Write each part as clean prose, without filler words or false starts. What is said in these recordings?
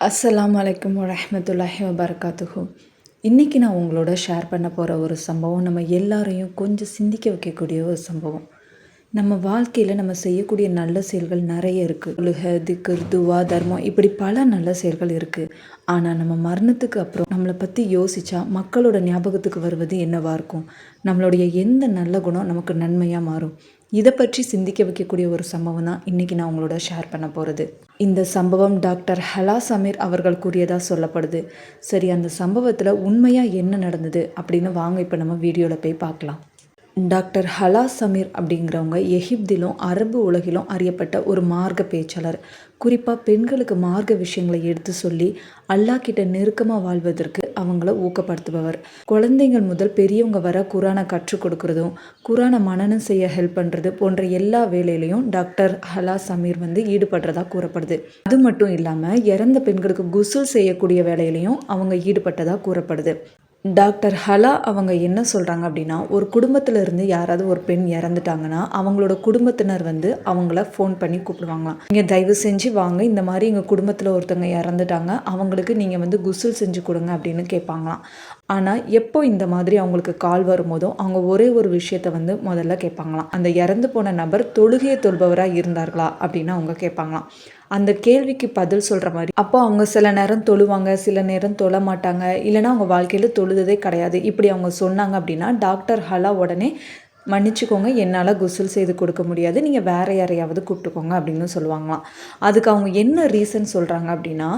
அஸ்ஸலாமு அலைக்கும் வரஹ்மத்துல்லாஹி வபரகாத்துஹு. இன்றைக்கி நான் உங்களோட ஷேர் பண்ண போகிற ஒரு சம்பவம் நம்ம எல்லாரையும் கொஞ்சம் சிந்திக்க வைக்கக்கூடிய ஒரு சம்பவம். நம்ம வாழ்க்கையில் நம்ம செய்யக்கூடிய நல்ல செயல்கள் நிறைய இருக்குது. தொழுகை, திக்ர், துவா, தர்மம், இப்படி பல நல்ல செயல்கள் இருக்குது. ஆனால் நம்ம மரணத்துக்கு அப்புறம் நம்மளை பற்றி யோசித்தா மக்களோட ஞாபகத்துக்கு வருவது என்னவாக இருக்கும்? நம்மளுடைய எந்த நல்ல குணம் நமக்கு நன்மையாக மாறும்? இதை பற்றி சிந்திக்க வைக்கக்கூடிய ஒரு சம்பவம் தான் இன்றைக்கி நான் உங்களோட ஷேர் பண்ண போகிறது. இந்த சம்பவம் டாக்டர் ஹலா சமீர் அவர்கள் கூறியதாக சொல்லப்படுது. சரி, அந்த சம்பவத்தில் உண்மையாக என்ன நடந்தது அப்படின்னு வாங்க இப்போ நம்ம வீடியோவில் போய் பார்க்கலாம். டாக்டர் ஹலா சமீர் அப்படிங்கிறவங்க எகிப்திலும் அரபு உலகிலும் அறியப்பட்ட ஒரு மார்க்க பேச்சாளர். குறிப்பாக பெண்களுக்கு மார்க்க விஷயங்களை எடுத்து சொல்லி அல்லாஹ் கிட்ட நெருக்கமாக வாழ்வதற்கு அவங்கள ஊக்கப்படுத்துபவர். குழந்தைகள் முதல் பெரியவங்க வர குரானை கற்றுக் கொடுக்குறதும் குரானை மனனம் செய்ய ஹெல்ப் பண்ணுறது போன்ற எல்லா வேலையிலையும் டாக்டர் ஹலா சமீர் ஈடுபடுறதா கூறப்படுது. அது மட்டும் இல்லாமல் இறந்த பெண்களுக்கு குசுல் செய்யக்கூடிய வேலையிலையும் அவங்க ஈடுபட்டதாக கூறப்படுது. டாக்டர் ஹலா அவங்க என்ன சொல்கிறாங்க அப்படின்னா, ஒரு குடும்பத்தில் இருந்து யாராவது ஒரு பெண் இறந்துட்டாங்கன்னா அவங்களோட குடும்பத்தினர் அவங்கள ஃபோன் பண்ணி கூப்பிடுவாங்களாம். நீங்கள் தயவு செஞ்சு வாங்க, இந்த மாதிரி எங்கள் குடும்பத்தில் ஒருத்தவங்க இறந்துட்டாங்க, அவங்களுக்கு நீங்கள் குசுல் செஞ்சு கொடுங்க அப்படின்னு கேட்பாங்களாம். ஆனால் எப்போ இந்த மாதிரி அவங்களுக்கு கால் வரும்போதோ அவங்க ஒரே ஒரு விஷயத்த முதல்ல கேட்பாங்களாம். அந்த இறந்து போன நபர் தொழுகையை தொழுபவராக இருந்தார்களா அப்படின்னு அவங்க கேட்பாங்களாம். அந்த கேள்விக்கு பதில் சொல்கிற மாதிரி அப்போ அவங்க சில நேரம் தொழுவாங்க, சில நேரம் தொழ மாட்டாங்க, இல்லைனா அவங்க வாழ்க்கையில் தொழுதே கிடையாது, இப்படி அவங்க சொன்னாங்க அப்படின்னா டாக்டர் ஹலா உடனே மன்னிச்சுக்கோங்க, என்னால் குசுல் செய்து கொடுக்க முடியாது, நீங்கள் வேறு யாரையாவது கூப்பிட்டுக்கோங்க அப்படின்னு சொல்லுவாங்களாம். அதுக்கு அவங்க என்ன ரீசன் சொல்கிறாங்க அப்படின்னா,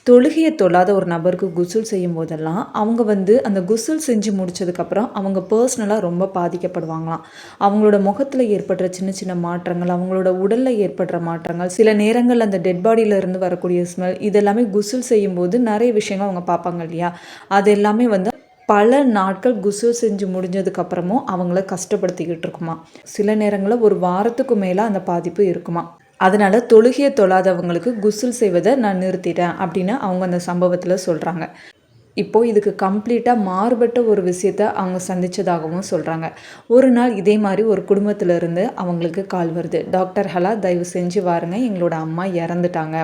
தொழுகையை தொழாத ஒரு நபருக்கு குசுல் செய்யும் போதெல்லாம் அவங்க அந்த குசுல் செஞ்சு முடித்ததுக்கப்புறம் அவங்க பர்சனலாக ரொம்ப பாதிக்கப்படுவாங்களாம். அவங்களோட முகத்தில் ஏற்படுற சின்ன சின்ன மாற்றங்கள், அவங்களோட உடலில் ஏற்படுற மாற்றங்கள், சில நேரங்கள் அந்த டெட் பாடியிலேருந்து வரக்கூடிய ஸ்மெல், இதெல்லாமே குசுல் செய்யும்போது நிறைய விஷயங்கள் அவங்க பார்ப்பாங்க இல்லையா, அது எல்லாமே பல நாட்கள் குசுல் செஞ்சு முடிஞ்சதுக்கப்புறமும் அவங்கள கஷ்டப்படுத்திக்கிட்டு இருக்குமா. சில நேரங்களில் ஒரு வாரத்துக்கு மேலே அந்த பாதிப்பு இருக்குமா. அதனால் தொழுகையை தொழாதவங்களுக்கு குசுல் செய்வதை நான் நிறுத்திட்டேன் அப்படின்னு அவங்க அந்த சம்பவத்தில் சொல்கிறாங்க. இப்போது இதுக்கு கம்ப்ளீட்டாக மாறுபட்ட ஒரு விஷயத்தை அவங்க சந்தித்ததாகவும் சொல்கிறாங்க. ஒரு நாள் இதே மாதிரி ஒரு குடும்பத்திலேருந்து அவங்களுக்கு கால் வருது. டாக்டர் ஹலா, தயவு செஞ்சு வாருங்க, எங்களோட அம்மா இறந்துட்டாங்க,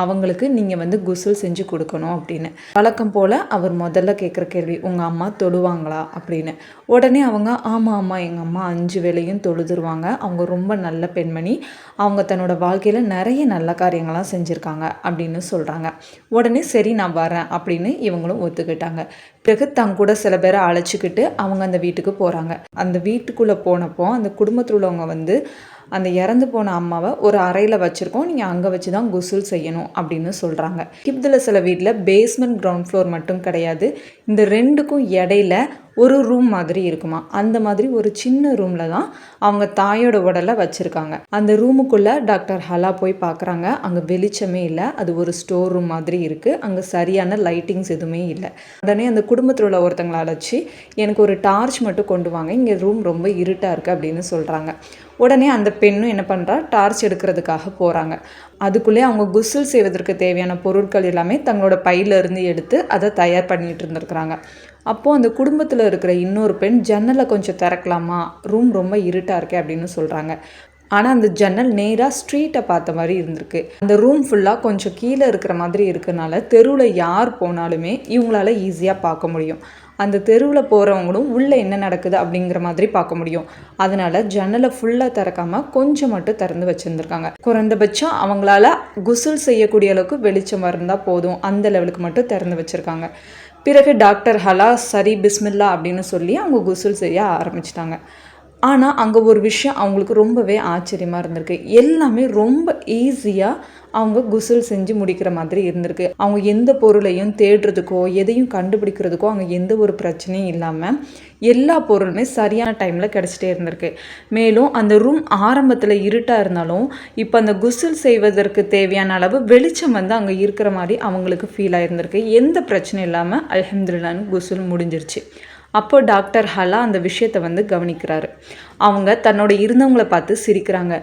அவங்களுக்கு நீங்கள் குசுல் செஞ்சு கொடுக்கணும் அப்படின்னு. வழக்கம் போல் அவர் முதல்ல கேட்குற கேள்வி, உங்கள் அம்மா தொழுவாங்களா அப்படின்னு. உடனே அவங்க ஆமாம், எங்கள் அம்மா 5 வேளையும் தொழுதுருவாங்க, அவங்க ரொம்ப நல்ல பெண்மணி, அவங்க தன்னோட வாழ்க்கையில் நிறைய நல்ல காரியங்கள்லாம் செஞ்சுருக்காங்க அப்படின்னு சொல்கிறாங்க. உடனே சரி நான் வரேன் அப்படின்னு இவங்களும் ஒத்துக்கிட்டாங்க. பிறகு தங்க கூட சில பேரை அழைச்சிக்கிட்டு அவங்க அந்த வீட்டுக்கு போகிறாங்க. அந்த வீட்டுக்குள்ளே போனப்போ அந்த குடும்பத்தில் உள்ளவங்க அந்த இறந்து போன அம்மாவை ஒரு அறையில் வச்சுருக்கோம், நீங்கள் அங்கே வச்சு தான் குசுல் செய்யணும் அப்படின்னு சொல்கிறாங்க. இதில் சில வீட்டில் பேஸ்மெண்ட் கிரவுண்ட் ஃப்ளோர் மட்டும் கிடையாது, இந்த ரெண்டுக்கும் இடையில ஒரு ரூம் மாதிரி இருக்குமா. அந்த மாதிரி ஒரு சின்ன ரூமில் தான் அவங்க தாயோட உடலை வச்சுருக்காங்க. அந்த ரூமுக்குள்ளே டாக்டர் ஹலா போய் பார்க்குறாங்க. அங்கே வெளிச்சமே இல்லை, அது ஒரு ஸ்டோர் ரூம் மாதிரி இருக்குது, அங்கே சரியான லைட்டிங்ஸ் எதுவுமே இல்லை. உடனே அந்த குடும்பத்தில் உள்ள ஒருத்தங்களை அழைச்சி எனக்கு ஒரு டார்ச் மட்டும் கொண்டு வாங்க, இங்கே ரூம் ரொம்ப இருட்டாக இருக்குது அப்படின்னு சொல்கிறாங்க. உடனே அந்த பெண்ணும் என்ன பண்ணுறா, டார்ச் எடுக்கிறதுக்காக போகிறாங்க. அதுக்குள்ளே அவங்க குசுல் செய்வதற்கு தேவையான பொருட்கள் எல்லாமே தங்களோட பையிலேருந்து எடுத்து அதை தயார் பண்ணிகிட்டு இருந்திருக்கிறாங்க. அப்போது அந்த குடும்பத்தில் இருக்கிற இன்னொரு பெண் ஜன்னலை கொஞ்சம் திறக்கலாமா, ரூம் ரொம்ப இருட்டாக இருக்கே அப்படின்னு சொல்கிறாங்க. ஆனால் அந்த ஜன்னல் நேராக ஸ்ட்ரீட்டை பார்த்த மாதிரி இருந்திருக்கு. அந்த ரூம் ஃபுல்லாக கொஞ்சம் கீழே இருக்கிற மாதிரி இருக்கனால தெருவில் யார் போனாலுமே இவங்களால ஈஸியாக பார்க்க முடியும். அந்த தெருவில் போகிறவங்களும் உள்ளே என்ன நடக்குது அப்படிங்கிற மாதிரி பார்க்க முடியும். அதனால் ஜன்னலை ஃபுல்லாக திறக்காமல் கொஞ்சம் மட்டும் திறந்து வச்சுருந்துருக்காங்க. குறைந்தபட்சம் அவங்களால குசுல் செய்யக்கூடிய அளவுக்கு வெளிச்சம் இருந்தால் போதும், அந்த லெவலுக்கு மட்டும் திறந்து வச்சுருக்காங்க. பிறகு டாக்டர் ஹலா சரி பிஸ்மில்லா அப்படின்னு சொல்லி அவங்க குசுல் செய்ய ஆரம்பிச்சிட்டாங்க. ஆனால் அங்கே ஒரு விஷயம் அவங்களுக்கு ரொம்பவே ஆச்சரியமாக இருந்திருக்கு. எல்லாமே ரொம்ப ஈஸியாக அவங்க குசுல் செஞ்சு முடிக்கிற மாதிரி இருந்திருக்கு. அவங்க எந்த பொருளையும் தேடுறதுக்கோ எதையும் கண்டுபிடிக்கிறதுக்கோ அங்கே எந்த ஒரு பிரச்சனையும் இல்லாமல் எல்லா பொருளுமே சரியான டைமில் கிடச்சிட்டே இருந்திருக்கு. மேலும் அந்த ரூம் ஆரம்பத்தில் இருட்டாக இருந்தாலும் இப்போ அந்த குசுல் செய்வதற்கு தேவையான அளவு வெளிச்சம் அங்கே இருக்கிற மாதிரி அவங்களுக்கு ஃபீல் ஆகிருந்திருக்கு. எந்த பிரச்சனையும் இல்லாமல் அல்ஹம்துலில்லாஹ்னு குசுல் முடிஞ்சிருச்சு. அப்போ டாக்டர் ஹலா அந்த விஷயத்தை கவனிக்கிறாரு. அவங்க தன்னோட இருந்தவங்களை பார்த்து சிரிக்கிறாங்க.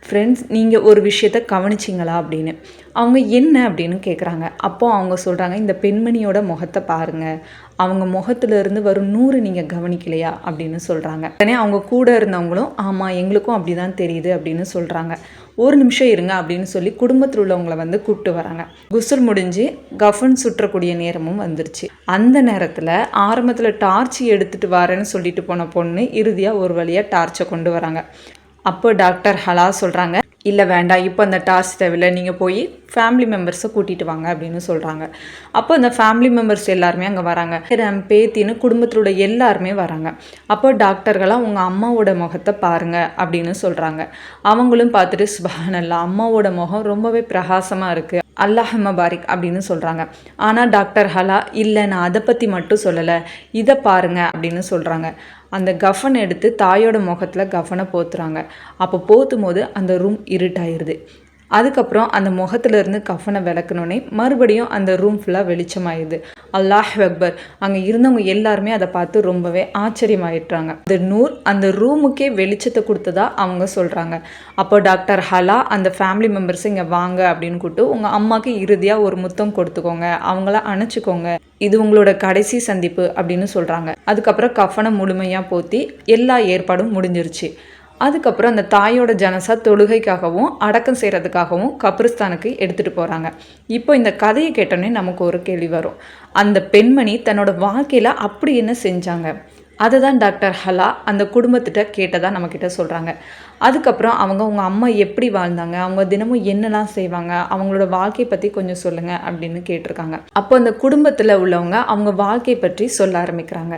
ஃப்ரெண்ட்ஸ், நீங்கள் ஒரு விஷயத்த கவனிச்சிங்களா அப்படின்னு. அவங்க என்ன அப்படின்னு கேட்குறாங்க. அப்போ அவங்க சொல்கிறாங்க, இந்த பெண்மணியோட முகத்தை பாருங்கள், அவங்க முகத்துலேருந்து வரும் நூறு நீங்கள் கவனிக்கலையா அப்படின்னு சொல்கிறாங்க. உடனே அவங்க கூட இருந்தவங்களும் ஆமாம் எங்களுக்கும் அப்படி தான் தெரியுது அப்படின்னு சொல்கிறாங்க. ஒரு நிமிஷம் இருங்க அப்படின்னு சொல்லி குடும்பத்தில் உள்ளவங்களை வந்து கூப்பிட்டு வராங்க. குசுல் முடிஞ்சு கஃபன் சுற்றக்கூடிய நேரமும் வந்துருச்சு. அந்த நேரத்தில் ஆரம்பத்தில் டார்ச் எடுத்துகிட்டு வரேன்னு சொல்லிட்டு போன பொண்ணு இறுதியாக ஒரு வழியாக டார்ச்சை கொண்டு வராங்க. அப்போ டாக்டர் ஹலா சொல்கிறாங்க, இல்லை வேண்டாம், இப்போ அந்த டார்ச் தேவையில்லை, நீங்கள் போய் ஃபேமிலி மெம்பர்ஸை கூட்டிகிட்டு வாங்க அப்படின்னு சொல்கிறாங்க. அப்போ அந்த ஃபேமிலி மெம்பர்ஸ் எல்லாருமே அங்கே வராங்க. பேத்தின்னு குடும்பத்தோட எல்லாருமே வராங்க. அப்போ டாக்டர்களாக உங்கள் அம்மாவோட முகத்தை பாருங்கள் அப்படின்னு சொல்கிறாங்க. அவங்களும் பார்த்துட்டு சுப்ஹானல்லாஹ், அம்மாவோட முகம் ரொம்பவே பிரகாசமாக இருக்குது, அல்லாஹும்ம பாரிக் அப்படின்னு சொல்கிறாங்க. ஆனால் டாக்டர் ஹலா, இல்லை நான் அதை பற்றி மட்டும் சொல்லலை, இதை பாருங்க அப்படின்னு சொல்கிறாங்க. அந்த கஃபன் எடுத்து தாயோட முகத்தில் கஃபனை போத்துறாங்க. அப்போ போத்தும் போது அந்த ரூம் இருட்டாயிருது. அதுக்கப்புறம் அந்த முகத்துலேருந்து கஃபனை விளக்கணுன்னே மறுபடியும் அந்த ரூம் ஃபுல்லாக வெளிச்சமாயிடுது. அல்லாஹ் அக்பர். அங்கே இருந்தவங்க எல்லாருமே அதை பார்த்து ரொம்பவே ஆச்சரியமாயிட்டாங்க. அந்த நூர் அந்த ரூமுக்கே வெளிச்சத்தை கொடுத்ததா அவங்க சொல்கிறாங்க. அப்போ டாக்டர் ஹலா அந்த ஃபேமிலி மெம்பர்ஸ் இங்கே வாங்க அப்படின்னு கூப்பிட்டு உங்கள் அம்மாவுக்கு இறுதியாக ஒரு முத்தம் கொடுத்துக்கோங்க, அவங்கள அணைச்சிக்கோங்க, இது உங்களோட கடைசி சந்திப்பு அப்படின்னு சொல்கிறாங்க. அதுக்கப்புறம் கஃபனை முழுமையாக போத்தி எல்லா ஏற்பாடும் முடிஞ்சிருச்சு. அதுக்கப்புறம் அந்த தாயோட ஜனசா தொழுகைக்காகவும் அடக்கம் செய்கிறதுக்காகவும் கபிரிஸ்தானுக்கு எடுத்துகிட்டு போகிறாங்க. இப்போ இந்த கதையை கேட்டோன்னே நமக்கு ஒரு கேள்வி வரும், அந்த பெண்மணி தன்னோட வாழ்க்கையில் அப்படி என்ன செஞ்சாங்க? அதை தான் டாக்டர் ஹலா அந்த குடும்பத்திட்ட கேட்டதாக நம்மக்கிட்ட சொல்கிறாங்க. அதுக்கப்புறம் அவங்க உங்கள் அம்மா எப்படி வாழ்ந்தாங்க, அவங்க தினமும் என்னெல்லாம் செய்வாங்க, அவங்களோட வாழ்க்கை பற்றி கொஞ்சம் சொல்லுங்கள் அப்படின்னு கேட்டிருக்காங்க. அப்போ அந்த குடும்பத்தில் உள்ளவங்க அவங்க வாழ்க்கை பற்றி சொல்ல ஆரம்பிக்கிறாங்க.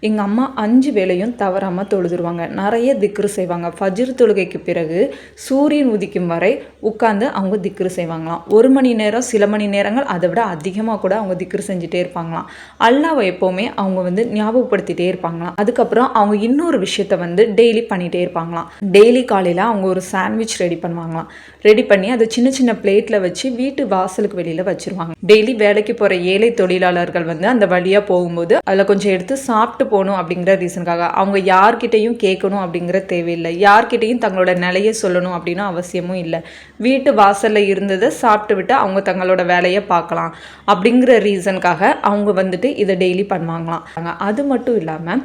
எங்கள் அம்மா 5 வேளையும் தவறாமல் தொழுதுருவாங்க, நிறைய திக்ரு செய்வாங்க. ஃபஜ்ர் தொழுகைக்கு பிறகு சூரியன் உதிக்கும் வரை உட்காந்து அவங்க திக்ரு செய்வாங்களாம். 1 மணி நேரம், சில மணி நேரங்கள் அதை விட அதிகமாக கூட அவங்க திக்ரு செஞ்சுட்டே இருப்பாங்களாம். அல்லாஹ்வை எப்போவுமே அவங்க வந்து ஞாபகப்படுத்திகிட்டே இருப்பாங்களாம். அதுக்கப்புறம் அவங்க இன்னொரு விஷயத்த வந்து டெய்லி பண்ணிகிட்டே இருப்பாங்களாம். டெய்லி காலையில் அவங்க ஒரு சாண்ட்விச் ரெடி பண்ணுவாங்களாம். ரெடி பண்ணி அதை சின்ன சின்ன பிளேட்டில் வச்சு வீட்டு வாசலுக்கு வெளியில் வச்சுருவாங்க. டெய்லி வேலைக்கு போகிற ஏழை தொழிலாளர்கள் வந்து அந்த வழியாக போகும்போது அதில் கொஞ்சம் எடுத்து சாப்பிட்டு போகணும் அப்படிங்கிற ரீசனுக்காக, அவங்க யார்கிட்டையும் கேட்கணும் அப்படிங்கிற தேவையில்லை, யார்கிட்டையும் தங்களோட நிலையை சொல்லணும் அப்படின்னு அவசியமும் இல்லை. வீட்டு வாசலில் இருந்ததை சாப்பிட்டு விட்டு அவங்க தங்களோட வேலையை பார்க்கலாம் அப்படிங்கிற ரீசனுக்காக அவங்க வந்துட்டு இதை டெய்லி பண்ணுவாங்களாம். அது மட்டும் இல்லாமல்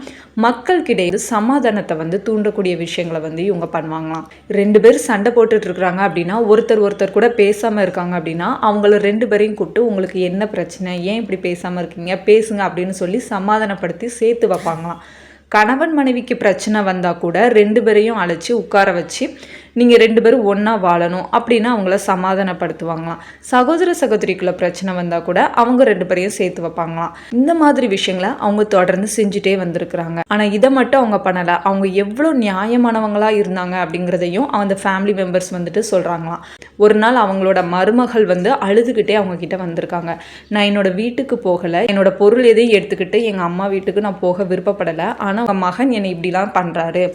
மக்களுக்கிடையே சமாதானத்தை வந்து தூண்டக்கூடிய விஷயங்களை வந்து இவங்க பண்ணுவாங்களாம். 2 பேர் சண்டை போட்டுட்டு இருக்கிறாங்க அப்படின்னா, ஒருத்தர் கூட பேசாமல் இருக்காங்க அப்படின்னா, அவங்கள 2 பேரையும் கூப்பிட்டு உங்களுக்கு என்ன பிரச்சனை, ஏன் இப்படி பேசாமல் இருக்கீங்க, பேசுங்க அப்படின்னு சொல்லி சமாதானப்படுத்தி சேர்த்து வைப்பாங்களாம். கணவன் மனைவிக்கு பிரச்சனை வந்தால் கூட 2 பேரையும் அழைச்சி உட்கார வச்சு நீங்கள் 2 பேரும் ஒன்றா வாழணும் அப்படின்னு அவங்கள சமாதானப்படுத்துவாங்களாம். சகோதர சகோதரிக்குள்ள பிரச்சனை வந்தால் கூட அவங்க 2 பேரையும் சேர்த்து வைப்பாங்களாம். இந்த மாதிரி விஷயங்களை அவங்க தொடர்ந்து செஞ்சுட்டே வந்திருக்கிறாங்க. ஆனால் இதை மட்டும் அவங்க பண்ணலை, அவங்க எவ்வளோ நியாயமானவங்களாக இருந்தாங்க அப்படிங்கிறதையும் அந்த ஃபேமிலி மெம்பர்ஸ் வந்துட்டு சொல்கிறாங்களாம். ஒரு நாள் அவங்களோட மருமகள் வந்து அழுதுகிட்டே அவங்க கிட்ட வந்திருக்காங்க. நான் என்னோட வீட்டுக்கு போகலை, என்னோட பொருள் எதையும் எடுத்துக்கிட்டு எங்கள் அம்மா வீட்டுக்கு நான் போக விருப்பப்படலை, ஆனால் அவங்க மகன் என்னை இப்படிலாம் பண்ணுறாரு,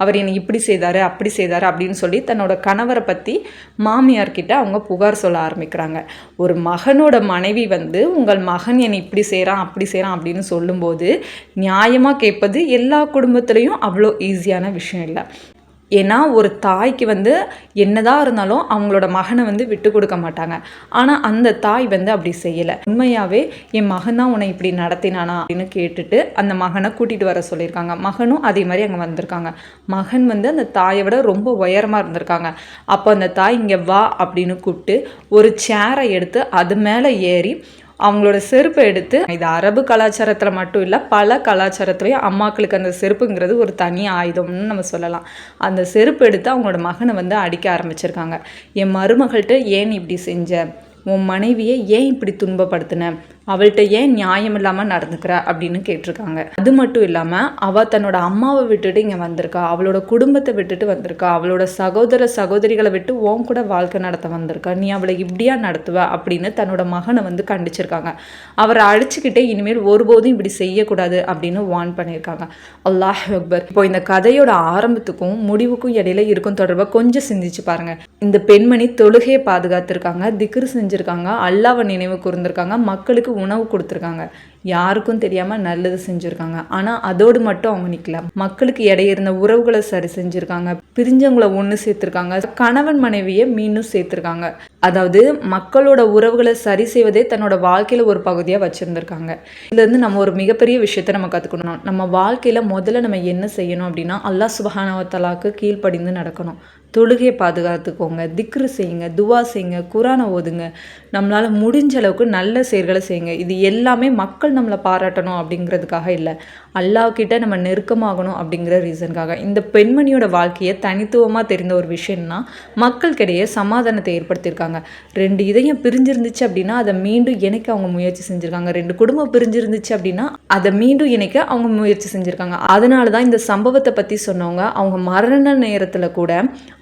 அவர் என்னை இப்படி செய்தார் அப்படி செய்தார் அப்படின்னு சொல்லி தன்னோட கணவரை பற்றி மாமியார்கிட்ட அவங்க புகார் சொல்ல ஆரம்பிக்கிறாங்க. ஒரு மகனோட மனைவி வந்து உங்கள் மகன் என்னை இப்படி செய்கிறான் அப்படி செய்கிறான் அப்படின்னு சொல்லும்போது நியாயமாக கேட்பது எல்லா குடும்பத்துலேயும் அவ்வளோ ஈஸியான விஷயம் இல்லை. ஏன்னா ஒரு தாய்க்கு வந்து என்னதான் இருந்தாலும் அவங்களோட மகனை வந்து விட்டு கொடுக்க மாட்டாங்க. ஆனால் அந்த தாய் வந்து அப்படி செய்யலை. உண்மையாகவே என் மகன் தான் உன்னை இப்படி நடத்தினானா அப்படின்னு கேட்டுட்டு அந்த மகனை கூட்டிகிட்டு வர சொல்லியிருக்காங்க. மகனும் அதே மாதிரி அங்கே வந்திருக்காங்க. மகன் வந்து அந்த தாயை விட ரொம்ப உயரமாக இருந்திருக்காங்க. அப்போ அந்த தாய் இங்கே வா அப்படின்னு கூப்பிட்டு ஒரு சேரை எடுத்து அது மேலே ஏறி அவங்களோட செருப்பை எடுத்து, இது அரபு கலாச்சாரத்தில் மட்டும் இல்லை பல கலாச்சாரத்துலேயும் அம்மாக்களுக்கு அந்த செருப்புங்கிறது ஒரு தனி ஆயுதம்னு நம்ம சொல்லலாம். அந்த செருப்பு எடுத்து அவங்களோட மகனை வந்து அடிக்க ஆரம்பிச்சிருக்காங்க. என் மருமகள்கிட்ட ஏன் இப்படி செஞ்ச, உன் மனைவியை ஏன் இப்படி துன்பப்படுத்தின, அவள்கிட்ட ஏன் நியாயம் இல்லாமல் நடந்துக்கிற அப்படின்னு கேட்டிருக்காங்க. அது மட்டும் இல்லாமல் அவள் தன்னோட அம்மாவை விட்டுட்டு இங்கே வந்திருக்கா, அவளோட குடும்பத்தை விட்டுட்டு வந்திருக்கா, அவளோட சகோதர சகோதரிகளை விட்டு உன் கூட வாழ்க்கை நடத்த வந்திருக்கா, நீ அவளை இப்படியா நடத்துவ அப்படின்னு தன்னோட மகனை வந்து கண்டிச்சிருக்காங்க. அவரை அடிச்சுக்கிட்டே இனிமேல் ஒருபோதும் இப்படி செய்யக்கூடாது அப்படின்னு வார்ன் பண்ணியிருக்காங்க. அல்லாஹ் அக்பர். இப்போ இந்த கதையோட ஆரம்பத்துக்கும் முடிவுக்கும் இடையில இருக்கும் தொடர்பாக கொஞ்சம் சிந்திச்சு பாருங்க. இந்த பெண்மணி தொழுகையை பாதுகாத்திருக்காங்க, திக்ரு செஞ்சிருக்காங்க, அல்லாஹ்வை நினைவு கூர்ந்திருக்காங்க, மக்களுக்கு உணவு கொடுத்துருக்காங்க. யாருக்கும் தெரியாமல் நல்லது செஞ்சுருக்காங்க. ஆனால் அதோடு மட்டும் அவங்க நிற்கல. மக்களுக்கு இடையே இருந்த உறவுகளை சரி செஞ்சுருக்காங்க, பிரிஞ்சவங்களை ஒன்று சேர்த்துருக்காங்க, கணவன் மனைவியை மீண்டும் சேர்த்துருக்காங்க. அதாவது மக்களோட உறவுகளை சரி செய்வதே தன்னோட வாழ்க்கையில் ஒரு பகுதியாக வச்சுருந்துருக்காங்க. இதுலேருந்து நம்ம ஒரு மிகப்பெரிய விஷயத்தை நம்ம கற்றுக்கணும். நம்ம வாழ்க்கையில் முதல்ல நம்ம என்ன செய்யணும் அப்படின்னா, அல்லாஹ் சுப்ஹானஹு வ தஆலாக்கு கீழ்ப்படிந்து நடக்கணும். தொழுகையை பாதுகாத்துக்கோங்க, திக்ரு செய்யுங்க, துவா செய்யுங்க, குரானை ஓதுங்க, நம்மளால் முடிஞ்ச அளவுக்கு நல்ல செயல்களை செய்யுங்க. இது எல்லாமே மக்கள் நம்மளை பாராட்டணும் அப்படிங்கிறதுக்காக இல்லை, அல்லாஹ்கிட்ட நம்ம நெருக்கமாகணும் அப்படிங்கிற ரீசனுக்காக. இந்த பெண்மணியோட வாழ்க்கையை தனித்துவமாக தெரிந்த ஒரு விஷயம்னா மக்களுக்கிடையே சமாதானத்தை ஏற்படுத்தியிருக்காங்க. 2 இதயம் பிரிஞ்சிருந்துச்சு அப்படின்னா அதை மீண்டும் இணைக்க அவங்க முயற்சி செஞ்சுருக்காங்க. 2 குடும்பம் பிரிஞ்சிருந்துச்சு அப்படின்னா அதை மீண்டும் இணைக்க அவங்க முயற்சி செஞ்சுருக்காங்க. அதனால தான் இந்த சம்பவத்தை பற்றி சொன்னவங்க அவங்க மரண நேரத்தில் கூட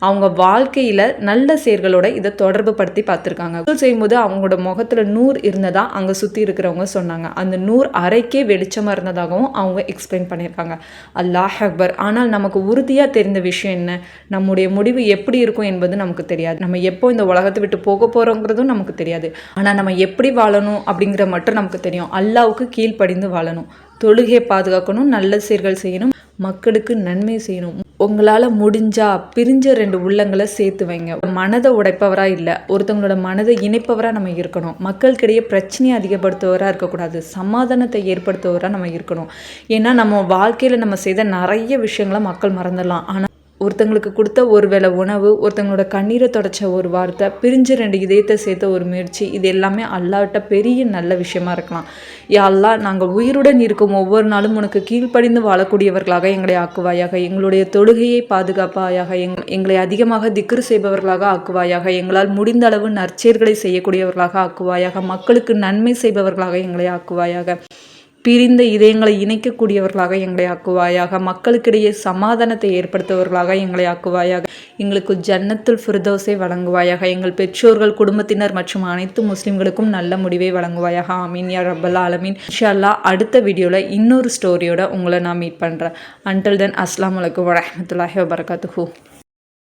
அவங்க வாழ்க்கையில் நல்ல செயல்களோட இதை தொடர்பு படுத்தி பார்த்துருக்காங்க. செய்யும்போது அவங்களோட முகத்தில் நூறு இருந்ததா அங்கே சுற்றி இருக்கிறவங்க சொன்னாங்க. அந்த நூறு அறைக்கே வெளிச்சமாக இருந்ததாகவும் அவங்க எக்ஸ்பிளைன் பண்ணியிருக்காங்க. அல்லாஹ் அக்பர். ஆனால் நமக்கு உறுதியாக தெரிந்த விஷயம் என்ன, நம்முடைய முடிவு எப்படி இருக்கும் என்பது நமக்கு தெரியாது. நம்ம எப்போ இந்த உலகத்தை விட்டு போக போகிறோங்கிறதும் நமக்கு தெரியாது. ஆனால் நம்ம எப்படி வாழணும் அப்படிங்கிற மட்டும் நமக்கு தெரியும். அல்லாஹ்வுக்கு கீழ்ப்படிந்து வாழணும், தொழுகையை பாதுகாக்கணும், நல்ல செயல்கள் செய்யணும், மக்களுக்கு நன்மை செய்யணும். உங்களால் முடிஞ்சா பிரிஞ்ச 2 உள்ளங்களை சேர்த்து வைங்க. மனதை உடைப்பவராக இல்லை, ஒருத்தவங்களோட மனதை இணைப்பவராக நம்ம இருக்கணும். மக்களுக்கிடையே பிரச்சனையை அதிகப்படுத்துவராக இருக்கக்கூடாது, சமாதானத்தை ஏற்படுத்துவராக நம்ம இருக்கணும். ஏன்னா நம்ம வாழ்க்கையில் நம்ம செய்த நிறைய விஷயங்களை மக்கள் மறந்துடலாம். ஆனால் ஒருத்தங்களுக்கு கொடுத்த ஒரு வேளை உணவு, ஒருத்தங்களோட கண்ணீரை தொடச்ச ஒரு வார்த்தை, பிரிஞ்ச 2 இதயத்தை சேர்த்த ஒரு முயற்சி, இது எல்லாமே அல்லாஹ்ட்ட பெரிய நல்ல விஷயமா இருக்கலாம். யா அல்லாஹ், நாங்கள் உயிருடன் இருக்கும் ஒவ்வொரு நாளும் உனக்கு கீழ்ப்படிந்து வாழக்கூடியவர்களாக எங்களை ஆக்குவாயாக. எங்களுடைய தொழுகையை பாதுகாப்பாயாக, எங்களை அதிகமாக திக்ரு செய்பவர்களாக ஆக்குவாயாக. எங்களால் முடிந்த அளவு நற்செயல்களை செய்யக்கூடியவர்களாக ஆக்குவாயாக. மக்களுக்கு நன்மை செய்பவர்களாக எங்களை ஆக்குவாயாக. பிரிந்த இதயங்களை இணைக்கக்கூடியவர்களாக எங்களை ஆக்குவாயாக. மக்களுக்கிடையே சமாதானத்தை ஏற்படுத்துபவர்களாக எங்களை ஆக்குவாயாக. எங்களுக்கு ஜன்னத்துல் ஃபிர்தௌஸை வழங்குவாயாக. எங்கள் பெற்றோர்கள், குடும்பத்தினர் மற்றும் அனைத்து முஸ்லிம்களுக்கும் நல்ல முடிவை வழங்குவாயாக. ஆமீன் யா ரப்பல் ஆலமீன். இன்ஷா அல்லாஹ் அடுத்த வீடியோவில் இன்னொரு ஸ்டோரியோட உங்களை நான் மீட் பண்ணுறேன். அன்டில் தென் அஸ்ஸலாமு அலைக்கும் வரஹ்மத்துல்லாஹி வபரகாத்துஹு.